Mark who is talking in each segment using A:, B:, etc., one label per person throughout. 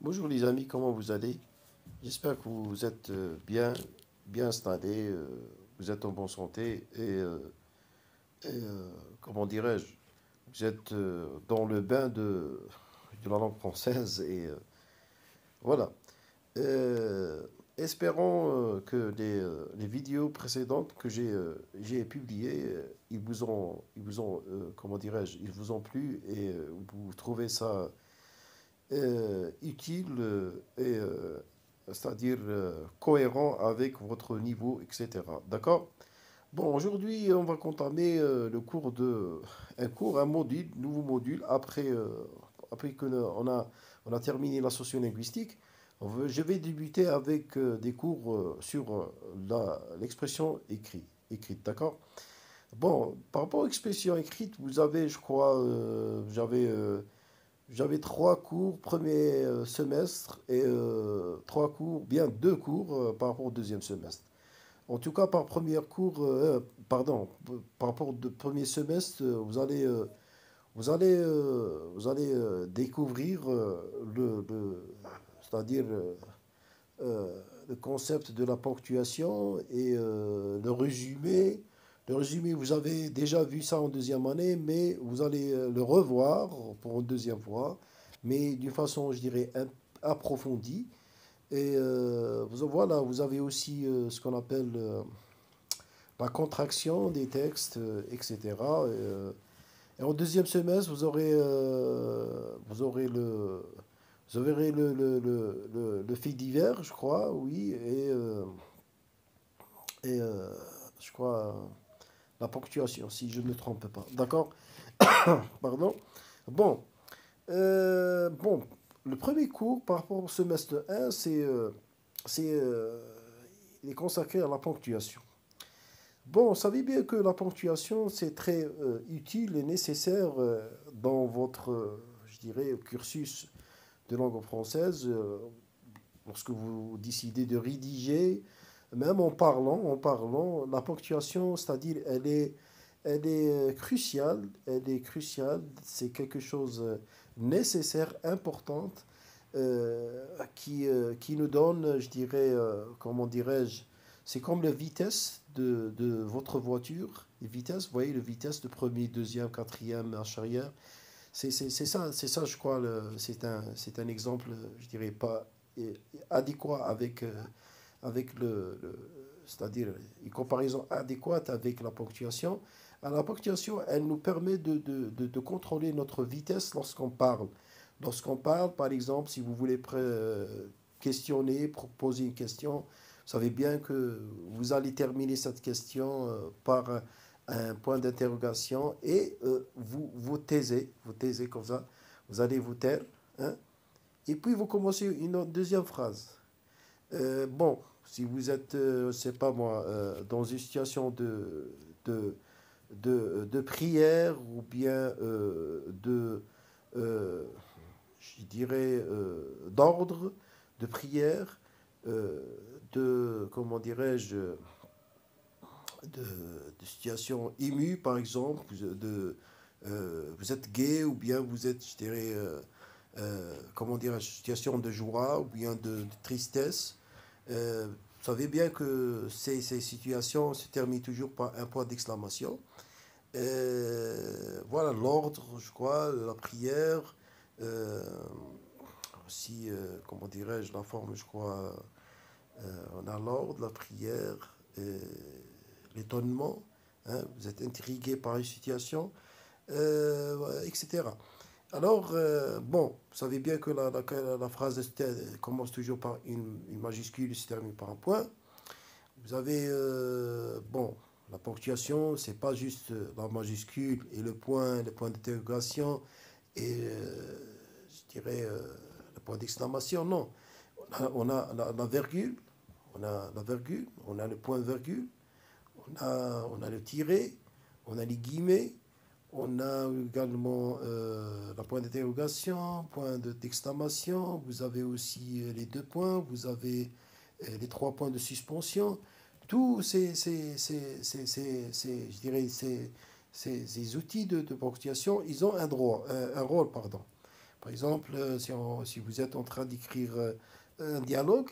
A: Bonjour les amis, comment vous allez? J'espère que vous êtes bien installés, vous êtes en bonne santé et comment dirais-je, vous êtes dans le bain de la langue française et voilà. Euh, Espérons que les vidéos précédentes que j'ai publiées, comment dirais-je, ils vous ont plu et vous trouvez ça utile c'est-à-dire cohérent avec votre niveau, etc. D'accord? Bon, aujourd'hui, on va entamer un module, nouveau module, après on a terminé la sociolinguistique. Je vais débuter avec des cours sur l'expression écrite, d'accord? Bon, par rapport à l'expression écrite, vous avez, je crois, j'avais trois cours premier semestre et trois cours, bien deux cours par rapport au deuxième semestre. En tout cas, par rapport au premier semestre, vous allez découvrir c'est-à-dire le concept de la ponctuation et le résumé. Le résumé, vous avez déjà vu ça en deuxième année, mais vous allez le revoir pour une deuxième fois, mais d'une façon, je dirais, approfondie. Voilà, vous avez aussi ce qu'on appelle la contraction des textes, etc. Et en deuxième semestre, vous aurez vous aurez le fait divers, je crois, oui, et je crois la ponctuation, si je ne me trompe pas. D'accord? Pardon. Bon, bon, le premier cours par rapport au semestre 1, c'est, euh, il est consacré à la ponctuation. Bon, vous savez bien que la ponctuation, c'est très utile et nécessaire dans votre, je dirais, cursus de langue française, lorsque vous décidez de rédiger, même en parlant, la ponctuation, c'est-à-dire, elle est elle est cruciale, c'est quelque chose nécessaire, importante, qui nous donne, je dirais, comment dirais-je, c'est comme la vitesse de votre voiture, les vitesses, vous voyez, la vitesse de premier, deuxième, quatrième, marche arrière, c'est ça, je crois, c'est un exemple, je dirais, pas euh, adéquat avec c'est-à-dire une comparaison adéquate avec la ponctuation. Alors, la ponctuation, elle nous permet de contrôler notre vitesse lorsqu'on parle. Lorsqu'on parle, par exemple, si vous voulez questionner, poser une question, vous savez bien que vous allez terminer cette question par un point d'interrogation et vous taisez comme ça, vous allez vous taire, hein, et puis vous commencez une deuxième phrase. Bon, si vous êtes, je sais pas moi, dans une situation de, de prière ou bien euh, je dirais, d'ordre, de prière, euh, comment dirais-je, de situation émue, par exemple, vous êtes gay ou bien vous êtes, je dirais, comment dire, situation de joie ou bien de tristesse. Vous savez bien que ces situations se terminent toujours par un point d'exclamation. Voilà l'ordre, je crois, la prière, euh, aussi, comment dirais-je, la forme, je crois, on a l'ordre, la prière, l'étonnement, hein, vous êtes intrigué par une situation, ouais, etc. Alors, bon, vous savez bien que la phrase commence toujours par une majuscule et se termine par un point. Vous avez, bon, la ponctuation, c'est pas juste la majuscule et le point d'interrogation et, je dirais, le point d'exclamation, non. On a la virgule, on a le point virgule, on a le tiret, on a les guillemets, on a également la point d'interrogation, d'exclamation, vous avez aussi les deux points, vous avez les trois points de suspension. Tous je dirais, ces outils de ponctuation, ils ont un rôle, pardon. Par exemple, si vous êtes en train d'écrire un dialogue,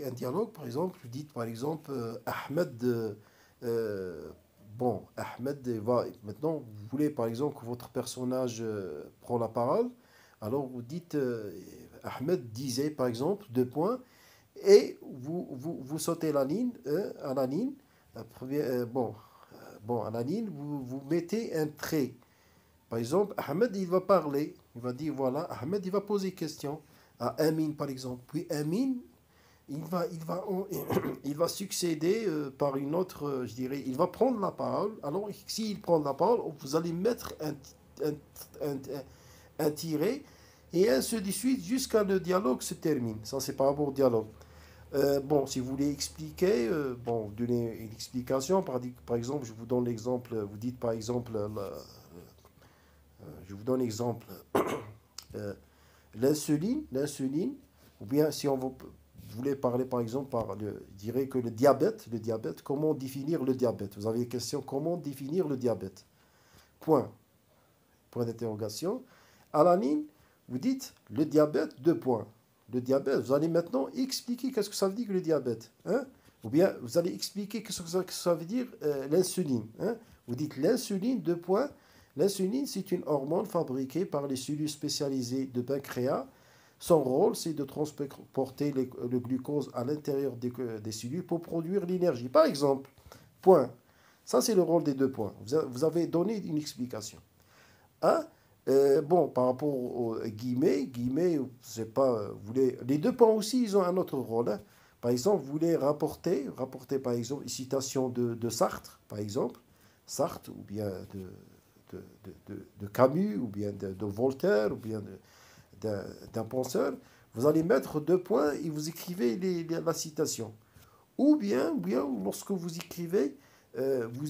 A: par exemple, vous dites par exemple Ahmed, euh, bon, Ahmed va, maintenant vous voulez par exemple que votre personnage prend la parole, alors vous dites Ahmed disait par exemple deux points, et vous sautez la ligne, à la ligne, bon, à la ligne, vous mettez un trait. Par exemple, Ahmed, il va parler. Il va dire, voilà, Ahmed, il va poser question à Amin, par exemple. Puis Amin, il va succéder par une autre, je dirais, il va prendre la parole. Alors, s'il prend la parole, vous allez mettre un, un, un tiret et ainsi de suite jusqu'à le dialogue se termine. Ça, c'est par rapport au dialogue. Bon, si vous voulez expliquer, bon, vous donnez une explication. Par exemple, je vous donne l'exemple. Vous dites par exemple, je vous donne l'exemple. Euh, l'insuline, ou bien si vous voulez parler par exemple je dirais que le diabète, comment définir le diabète? Vous avez une question, comment définir le diabète? Point, point d'interrogation. À la ligne, vous dites le diabète, deux points. Le diabète, vous allez maintenant expliquer qu'est-ce que ça veut dire que le diabète. Hein? Ou bien vous allez expliquer qu'est-ce que ça veut dire l'insuline. Hein? Vous dites l'insuline, deux points. L'insuline, c'est une hormone fabriquée par les cellules spécialisées de pancréas. Son rôle, c'est de transporter le glucose à l'intérieur des cellules pour produire l'énergie. Par exemple, point. Ça, c'est le rôle des deux points. Vous avez donné une explication. Hein? Bon, par rapport aux guillemets, je sais pas, les deux points aussi, ils ont un autre rôle. Hein. Par exemple, vous voulez rapporter par exemple une citation de Sartre, par exemple, Sartre, ou bien de Camus, ou bien de Voltaire, ou bien d'un penseur, vous allez mettre deux points et vous écrivez la citation. Ou bien, lorsque vous écrivez, vous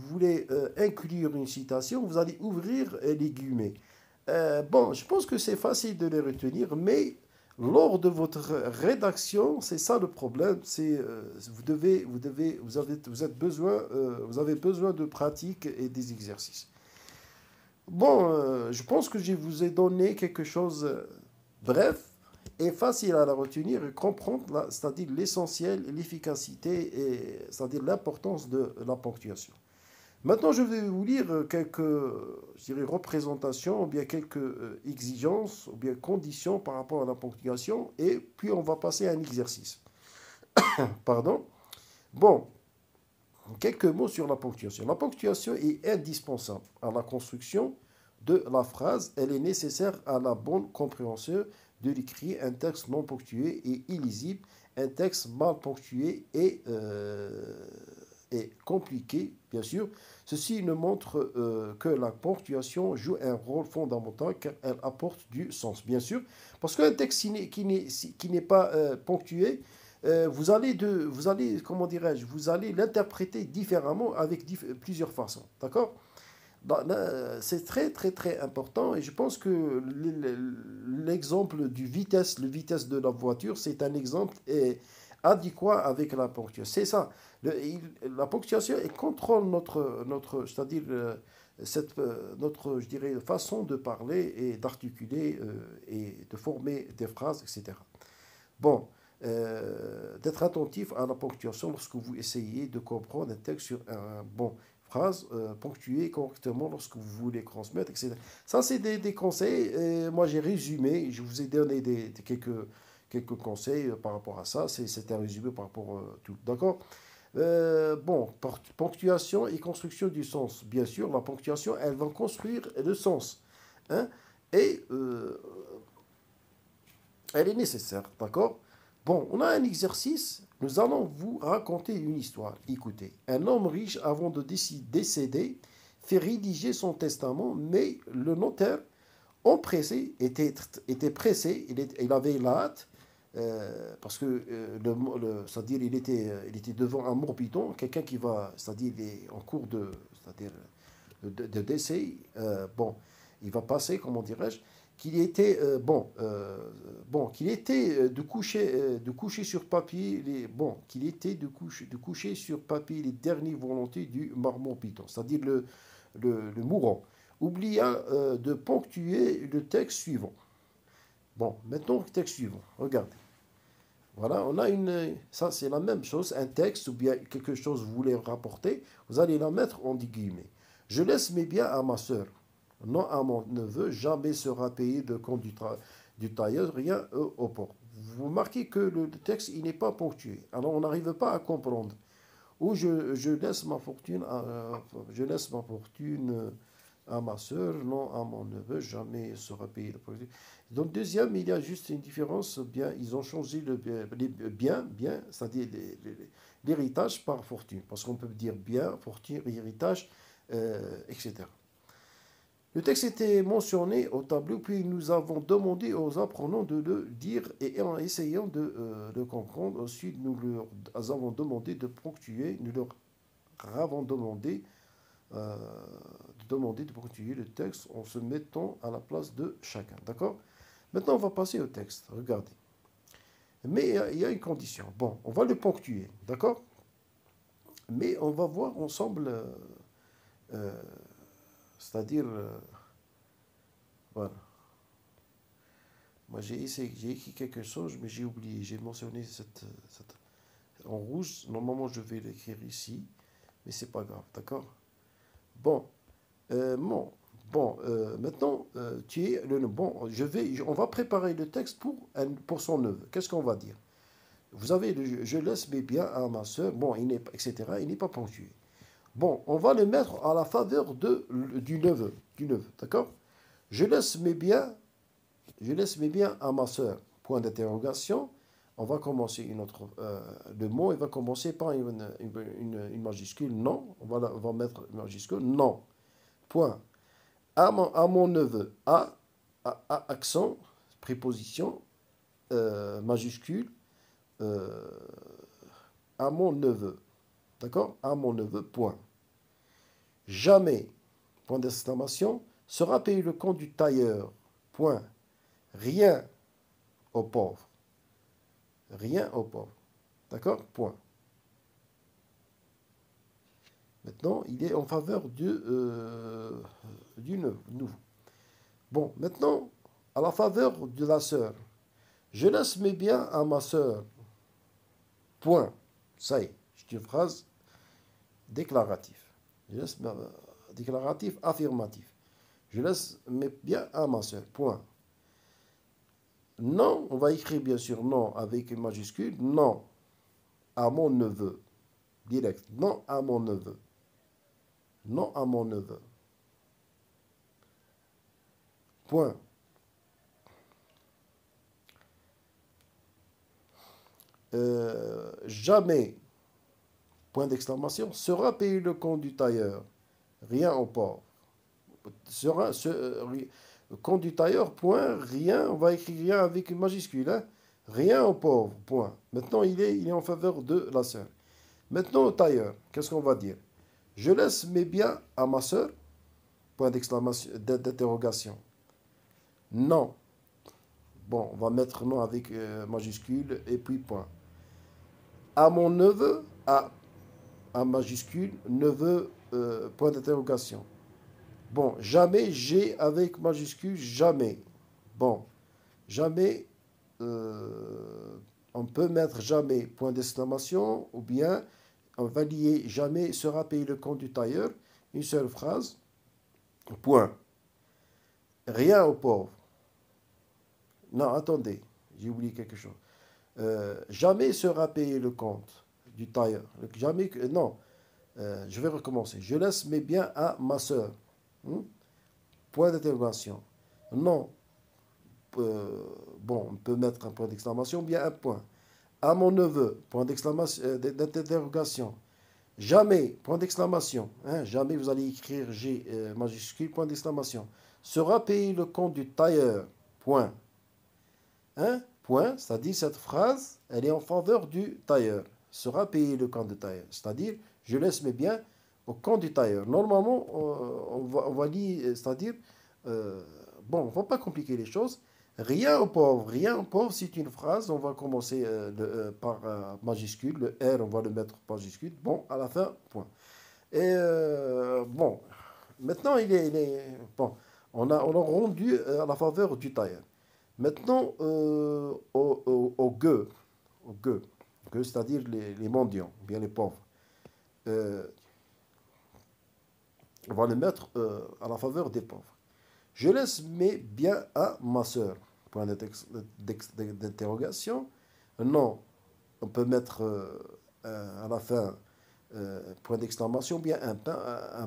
A: voulez inclure une citation, vous allez ouvrir les guillemets. Bon, je pense que c'est facile de les retenir, mais lors de votre rédaction, c'est ça le problème. C'est vous avez besoin de pratique et des exercices. Bon, je pense que je vous ai donné quelque chose bref et facile à la retenir et comprendre, c'est-à-dire l'essentiel, l'efficacité et c'est-à-dire l'importance de la ponctuation. Maintenant, je vais vous lire quelques, je dirais, représentations, ou bien quelques exigences, ou bien conditions par rapport à la ponctuation, et puis on va passer à un exercice. Pardon. Bon, quelques mots sur la ponctuation. La ponctuation est indispensable à la construction de la phrase. Elle est nécessaire à la bonne compréhension de l'écrit. Un texte non ponctué est illisible. Un texte mal ponctué est compliqué, bien sûr. Ceci ne montre que la ponctuation joue un rôle fondamental car elle apporte du sens, bien sûr. Parce qu'un texte qui n'est pas ponctué, vous allez, comment dirais-je, vous allez l'interpréter différemment avec plusieurs façons. D'accord? C'est très, très, très important et je pense que l'exemple le vitesse de la voiture, c'est un exemple adéquat avec la ponctuation. C'est ça. La ponctuation elle contrôle c'est-à-dire notre, je dirais, façon de parler et d'articuler et de former des phrases, etc. Bon, d'être attentif à la ponctuation lorsque vous essayez de comprendre un texte sur un bon phrase ponctuée correctement lorsque vous voulez transmettre, etc. Ça, c'est des conseils. Moi, j'ai résumé, je vous ai donné quelques conseils par rapport à ça. C'est un résumé par rapport à tout. D'accord? Bon, ponctuation et construction du sens. Bien sûr, la ponctuation, elle va construire le sens. Hein? Et elle est nécessaire, d'accord? Bon, on a un exercice. Nous allons vous raconter une histoire. Écoutez, un homme riche, avant de décéder, fait rédiger son testament, mais le notaire, était pressé, il avait la hâte, parce que, c'est-à-dire, il était devant un morbiton, quelqu'un qui va, c'est-à-dire, il est en cours c'est-à-dire, de décès. Bon, il va passer, comment dirais-je, qu'il était qu'il était de coucher sur papier qu'il était de coucher sur papier les dernières volontés du marmot piton, c'est-à-dire le mourant, oublia de ponctuer le texte suivant. Bon, maintenant, le texte suivant. Regardez. Voilà, on a une... Ça, c'est la même chose. Un texte ou bien quelque chose que vous voulez rapporter, vous allez la mettre en guillemets. Je laisse mes biens à ma sœur, non à mon neveu. Jamais sera payé de compte du tailleur, rien au port. Vous remarquez que le texte, il n'est pas ponctué. Alors, on n'arrive pas à comprendre. Ou je laisse ma fortune à ma sœur, non à mon neveu, jamais sera payé le produit. Donc, deuxième, il y a juste une différence. Bien, ils ont changé les bien, c'est-à-dire l'héritage par fortune. Parce qu'on peut dire bien, fortune, héritage, etc. Le texte était mentionné au tableau, puis nous avons demandé aux apprenants de le dire et en essayant de comprendre. Ensuite, nous leur avons demandé de ponctuer, nous leur avons euh, demandé de ponctuer le texte en se mettant à la place de chacun. D'accord? Maintenant, on va passer au texte. Regardez. Mais il y a une condition. Bon, on va le ponctuer. D'accord? Mais on va voir ensemble, euh, c'est-à-dire, voilà. Moi, j'ai écrit quelque chose, mais j'ai oublié. J'ai mentionné en rouge. Normalement, je vais l'écrire ici, mais c'est pas grave, d'accord? Bon, bon, maintenant, tu es le bon. On va préparer le texte pour son neveu. Qu'est-ce qu'on va dire? Vous avez je laisse mes biens à ma soeur. Bon, etc. Il n'est pas ponctué. Bon, on va le mettre à la faveur du neveu, d'accord? Je laisse mes biens Je laisse mes biens à ma sœur. Point d'interrogation. On va commencer le mot, il va commencer par une majuscule. Non. On va mettre une majuscule. Non. Point. À mon neveu. Accent, préposition, majuscule. euh, à mon neveu. D'accord? À mon neveu. Point. Jamais. Point d'exclamation. Sera payé le compte du tailleur. Point. Rien aux pauvres. Rien aux pauvres. D'accord? Point. Maintenant, il est en faveur du nouveau. Bon, maintenant, à la faveur de la sœur. Je laisse mes biens à ma sœur. Point. Ça y est, c'est une phrase déclarative. Déclaratif, affirmatif. Je laisse mes biens à ma sœur. Point. Non, on va écrire bien sûr non avec une majuscule. Non à mon neveu. Direct. Non à mon neveu. Non à mon neveu. Point. Jamais, point d'exclamation, sera payé le compte du tailleur. Rien au port. Compte du tailleur, point, rien, on va écrire rien avec une majuscule. Hein. Rien au pauvre, point. Maintenant, il est en faveur de la sœur. Maintenant, au tailleur, qu'est-ce qu'on va dire? Je laisse mes biens à ma sœur, point d'exclamation, d'interrogation. Non. Bon, on va mettre non avec majuscule et puis point. À mon neveu, à majuscule, neveu, point d'interrogation. Bon, jamais, j'ai avec majuscule, jamais. Bon, jamais, on peut mettre jamais, point d'exclamation, ou bien on va lier jamais sera payé le compte du tailleur, une seule phrase, point. Rien aux pauvres. Non, attendez, j'ai oublié quelque chose. Jamais sera payé le compte du tailleur. Jamais, non, je vais recommencer. Je laisse mes biens à ma sœur. Point d'interrogation. Non. Bon, on peut mettre un point d'exclamation, bien un point. À mon neveu, point d'exclamation, d'interrogation. Jamais, point d'exclamation. Hein, jamais vous allez écrire G majuscule, point d'exclamation. Sera payé le compte du tailleur. Point. Hein, point, c'est-à-dire cette phrase, elle est en faveur du tailleur. Sera payé le compte du tailleur. C'est-à-dire, je laisse mes biens au compte du tailleur. Normalement, on va lire, c'est-à-dire, bon, on ne va pas compliquer les choses. Rien au pauvre, rien au pauvre, c'est une phrase. On va commencer par majuscule. Le R, on va le mettre majuscule. Bon, à la fin, point. Et bon, maintenant, bon, on a rendu à la faveur du tailleur. Maintenant, au gueux, gueux, c'est-à-dire les mendiants, bien les pauvres. Euh, on va le mettre à la faveur des pauvres. Je laisse mes biens à ma sœur. Point d'interrogation. Non, on peut mettre à la fin point d'exclamation, bien un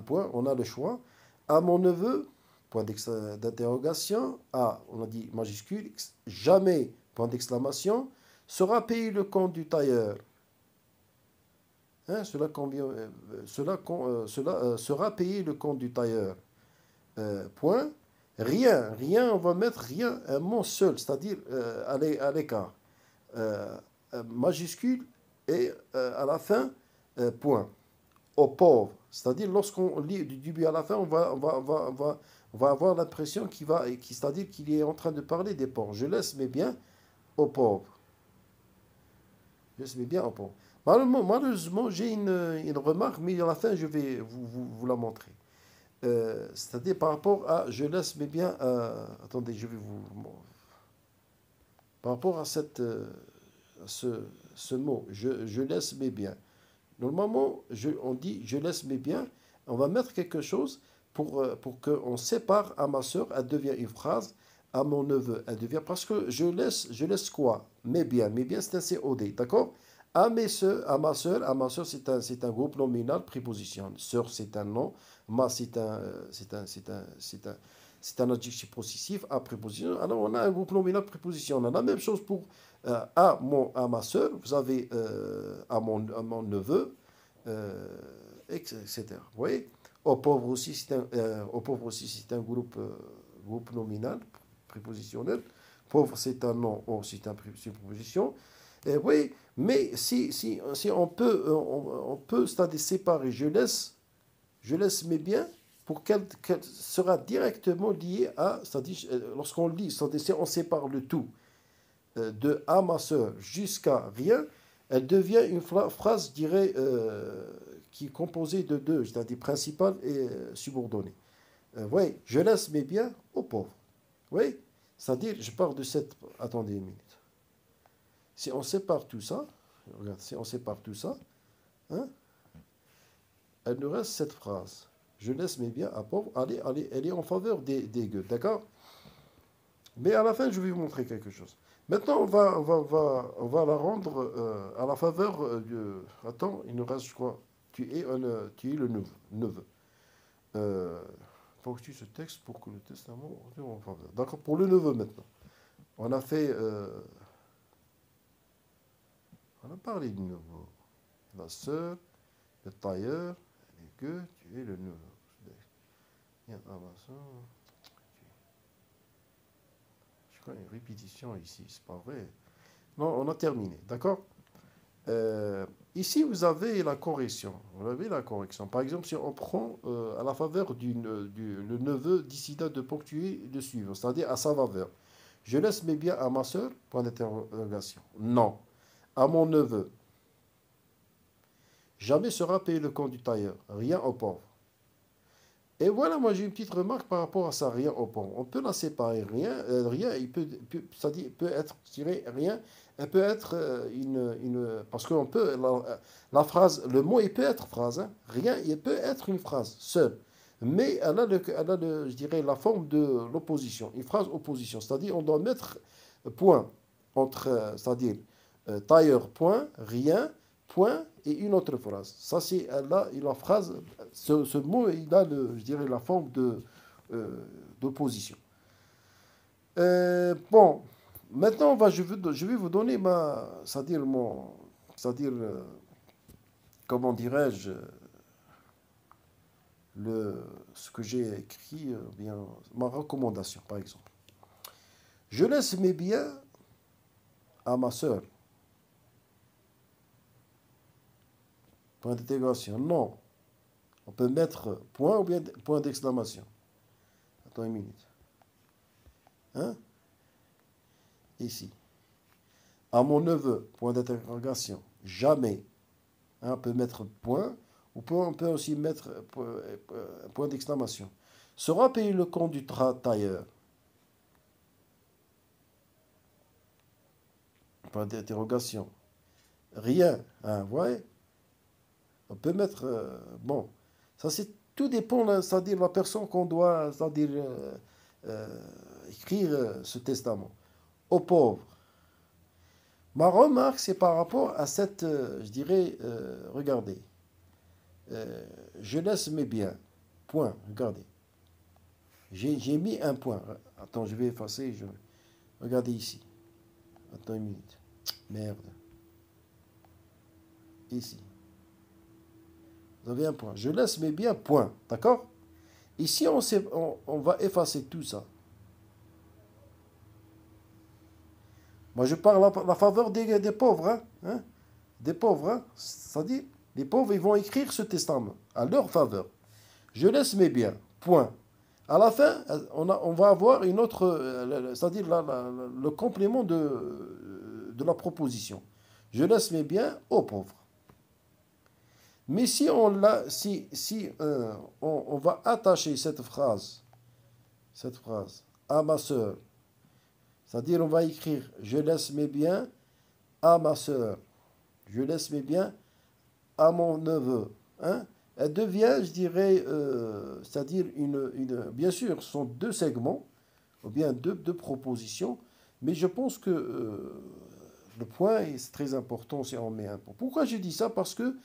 A: point, on a le choix. À mon neveu, point d'interrogation. À, on a dit majuscule, jamais, point d'exclamation, sera payé le compte du tailleur. Hein, cela sera payé le compte du tailleur. Point. Rien, rien, on va mettre rien, un mot seul, c'est-à-dire à l'écart. Majuscule et à la fin, point. Au pauvre, c'est-à-dire lorsqu'on lit du début à la fin, on va avoir l'impression c'est-à-dire qu'il est en train de parler des pauvres. Je laisse mes biens aux pauvres. Je laisse mes biens aux pauvres. Malheureusement, j'ai une remarque, mais à la fin, je vais vous la montrer. C'est-à-dire par rapport à je laisse mes biens attendez, je vais vous par rapport à ce mot je laisse mes biens. Normalement, on dit je laisse mes biens, on va mettre quelque chose pour qu'on sépare à ma soeur, elle devient une phrase, à mon neveu, elle devient parce que je laisse quoi? Mes biens c'est un COD, d'accord? À ma soeur, c'est un groupe nominal préposition. Sœur, c'est un nom. Ma, c'est un adjectif possessif à préposition. Alors, on a un groupe nominal préposition. On a la même chose pour à ma soeur. Vous avez à mon neveu, etc. Vous voyez? Au pauvre aussi, c'est un groupe nominal prépositionnel. Pauvre, c'est un nom, or, c'est une préposition. Oui, mais si on peut c'est-à-dire séparer, je laisse mes biens pour qu'elle sera directement liée à, c'est-à-dire lorsqu'on lit, c'est-à-dire si on sépare le tout de à ma soeur jusqu'à rien, elle devient une phrase, je dirais, qui est composée de deux, c'est-à-dire principale et subordonnée. Oui, je laisse mes biens aux pauvres. Oui, c'est-à-dire, je pars de cette. Attendez une minute. Si on sépare tout ça, regarde, si on sépare tout ça, hein, elle nous reste cette phrase. Je laisse mes biens à pauvres. Elle est en faveur des gueux, d'accord? Mais à la fin, je vais vous montrer quelque chose. Maintenant, on va la rendre à la faveur de. Attends, il nous reste, je crois. Tu es le neveu. Faut que tu ce texte pour que le testament soit en faveur. D'accord, pour le neveu maintenant. On a fait. On a parlé du neveu. La sœur, le tailleur, les gueux, tu es le neveu. Je crois une répétition ici, c'est pas vrai. Non, on a terminé, d'accord? Ici, vous avez la correction. Vous avez la correction. Par exemple, si on prend à la faveur le neveu décida de ponctuer le suivant, c'est-à-dire à sa faveur. Je laisse mes biens à ma sœur, point d'interrogation. Non. À mon neveu. Jamais sera payé le compte du tailleur. Rien aux pauvres. Et voilà, moi j'ai une petite remarque par rapport à ça, rien au pauvre. On peut la séparer, rien, c'est-à-dire, peut être, je dirais, rien, elle peut être parce qu'on peut, la phrase, le mot, il peut être phrase, hein, rien, il peut être une phrase seule. Mais je dirais, la forme de l'opposition, une phrase opposition, c'est-à-dire, on doit mettre point entre, c'est-à-dire, tailleur, point, rien, point et une autre phrase. Ça, c'est là, la phrase, ce mot, il a, je dirais, la forme d'opposition. Bon, maintenant, je vais vous donner c'est-à-dire, comment dirais-je, ce que j'ai écrit, bien, ma recommandation, par exemple. Je laisse mes biens à ma sœur. Point d'intégration, non. On peut mettre point ou bien point d'exclamation. Attends une minute. Hein? Ici. À mon neveu, point d'interrogation. Jamais. Hein, on peut mettre point, ou on peut aussi mettre point d'exclamation. Sera payé le compte du tailleur. Point d'interrogation. Rien. Hein, vous voyez? On peut mettre... bon, ça c'est tout dépend, c'est-à-dire la personne qu'on doit, c'est-à-dire écrire ce testament. Aux pauvres. Ma remarque, c'est par rapport à cette, je dirais, regardez, je laisse mes biens. Point. Regardez. J'ai mis un point. Attends, je vais effacer. Regardez ici. Attends une minute. Merde. Ici. Vous avez un point. Je laisse mes biens, point. D'accord? Ici, on va effacer tout ça. Moi, je parle à la faveur des pauvres. Hein? Des pauvres. Hein? C'est-à-dire, les pauvres, ils vont écrire ce testament à leur faveur. Je laisse mes biens, point. À la fin, on va avoir une autre, c'est-à-dire le complément de la proposition. Je laisse mes biens aux pauvres. Mais si on va attacher cette phrase à ma sœur, c'est-à-dire on va écrire je laisse mes biens à ma sœur, je laisse mes biens à mon neveu, hein? Elle devient, je dirais, c'est-à-dire bien sûr, ce sont deux segments, ou bien deux propositions, mais je pense que le point est très important si on met un point. Pourquoi je dis ça? Parce que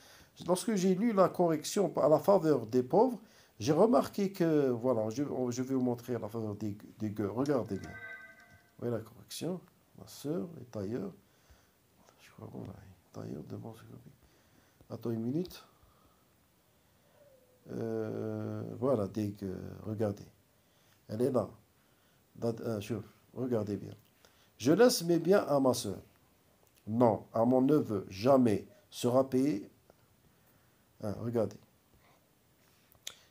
A: lorsque j'ai lu la correction à la faveur des pauvres, j'ai remarqué que, voilà, je vais vous montrer à la faveur des gueux. Regardez bien. Vous voyez la correction? Ma soeur est ailleurs. Je crois qu'on a tailleur devant ce copie. Attends une minute. Voilà, regardez. Elle est là. Regardez bien. Je laisse mes biens à ma soeur. Non, à mon neveu, jamais sera payé. Hein, regardez.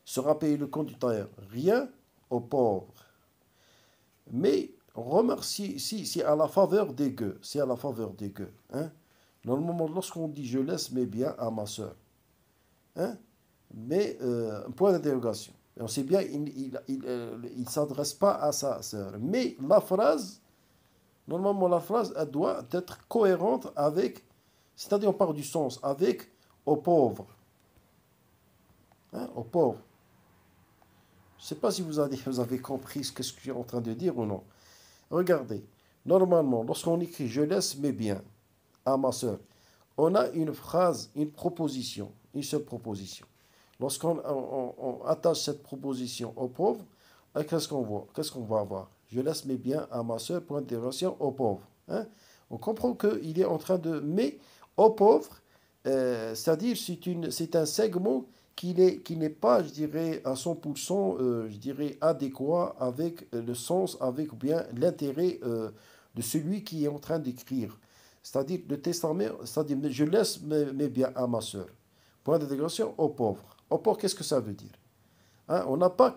A: Sera payé le compte du tailleur. Rien aux pauvres. Mais remarque, si à la faveur des gueux, c'est à la faveur des gueux. Hein? Normalement, lorsqu'on dit je laisse mes biens à ma soeur, hein? Mais un point d'interrogation. On sait bien, il ne s'adresse pas à sa sœur. Mais la phrase, normalement, la phrase, elle doit être cohérente avec, c'est-à-dire on parle du sens, avec aux pauvres. Hein? Aux pauvres. Je ne sais pas si vous avez compris ce que je suis en train de dire ou non. Regardez, normalement, lorsqu'on écrit « je laisse mes biens à ma sœur », on a une phrase, une proposition, une seule proposition. Lorsqu'on attache cette proposition aux pauvres, qu'est-ce qu'on voit? Qu'est-ce qu'on va avoir? Je laisse mes biens à ma sœur, point d'interrogation, aux pauvres. Hein? On comprend qu'il est en train de... Mais aux pauvres, c'est-à-dire c'est un segment qui n'est pas, je dirais, à 100%, je dirais, adéquat avec le sens, avec bien l'intérêt de celui qui est en train d'écrire. C'est-à-dire, le testament, c'est-à-dire, je laisse mes biens à ma sœur. Point d'intégration aux pauvres. Aux pauvres, qu'est-ce que ça veut dire? Hein, on n'a pas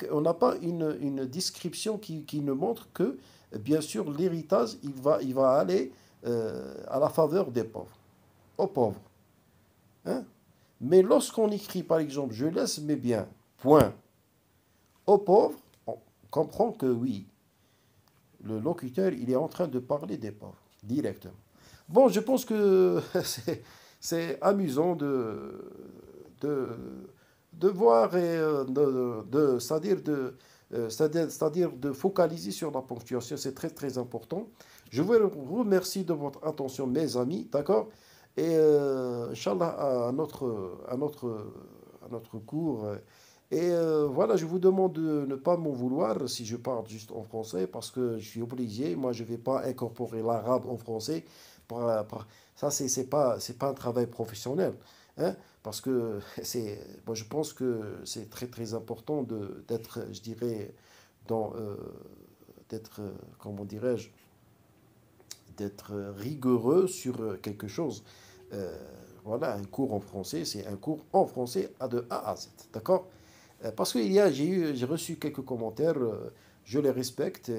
A: une description qui nous montre que, bien sûr, l'héritage, il va aller à la faveur des pauvres. Aux pauvres. Hein? Mais lorsqu'on écrit, par exemple, je laisse mes biens, point, aux pauvres, on comprend que oui, le locuteur, il est en train de parler des pauvres, directement. Bon, je pense que c'est amusant de voir et c'est-à-dire de focaliser sur la ponctuation, c'est très très important. Je vous remercie de votre attention, mes amis, d'accord? Et Inch'Allah, à notre cours. Et voilà, je vous demande de ne pas m'en vouloir si je parle juste en français, parce que je suis obligé. Moi, je ne vais pas incorporer l'arabe en français. Ça, c'est pas un travail professionnel. Hein, parce que moi, je pense que c'est très, très important d'être, je dirais, comment dirais-je, d'être rigoureux sur quelque chose. Voilà, un cours en français, c'est un cours en français de A à Z, d'accord? Parce que j'ai reçu quelques commentaires, je les respecte,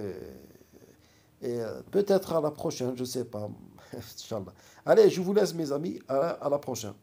A: et peut-être à la prochaine, je ne sais pas. Inch'Allah. Allez, je vous laisse mes amis, à la prochaine.